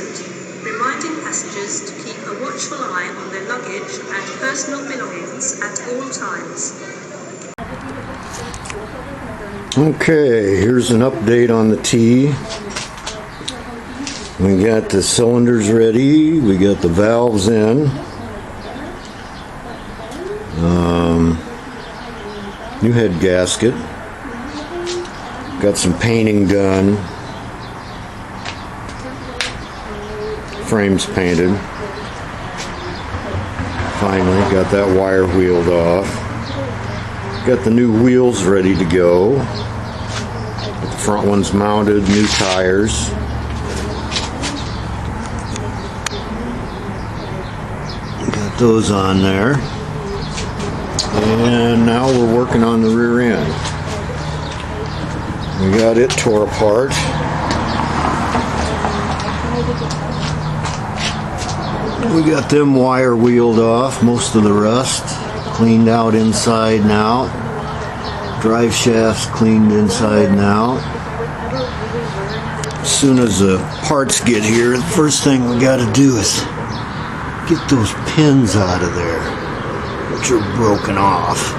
route, reminding passengers to keep a watchful eye on their luggage and personal belongings at all times. Okay, here's an update on the T. We got the cylinders ready, we got the valves in. New head gasket. Got some painting done. Frames painted. Finally got that wire wheeled off. Got the new wheels ready to go. The front one's mounted, new tires. Got those on there. And now we're working on the rear end. We got it tore apart. We got them wire wheeled off, most of the rust cleaned out inside and out. Drive shafts cleaned inside and out. As soon as the parts get here, the first thing we got to do is get those pins out of there, which are broken off.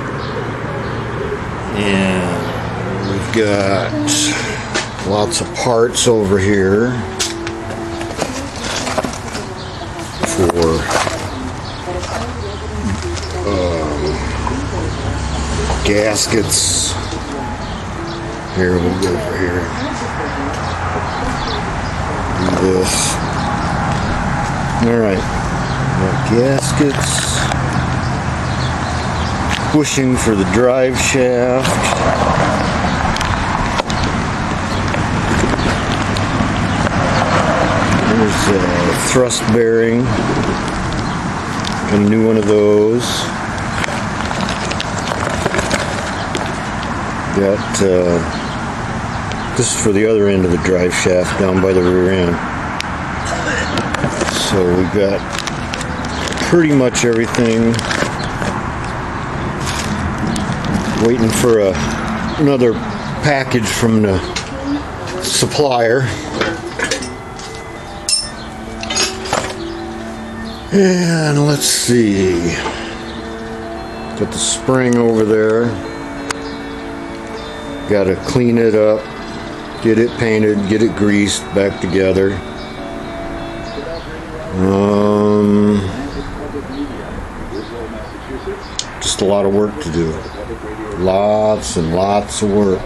And we've got lots of parts over here for gaskets. Here, we'll go over here. Do this. Alright. Gaskets. Bushing for the drive shaft. There's a thrust bearing. Got a new one of those. Got this is for the other end of the drive shaft down by the rear end. So we got pretty much everything. Waiting for another package from the supplier. And let's see. Got the spring over there. Got to clean it up, get it painted, get it greased back together. Just a lot of work to do. Lots and lots of work.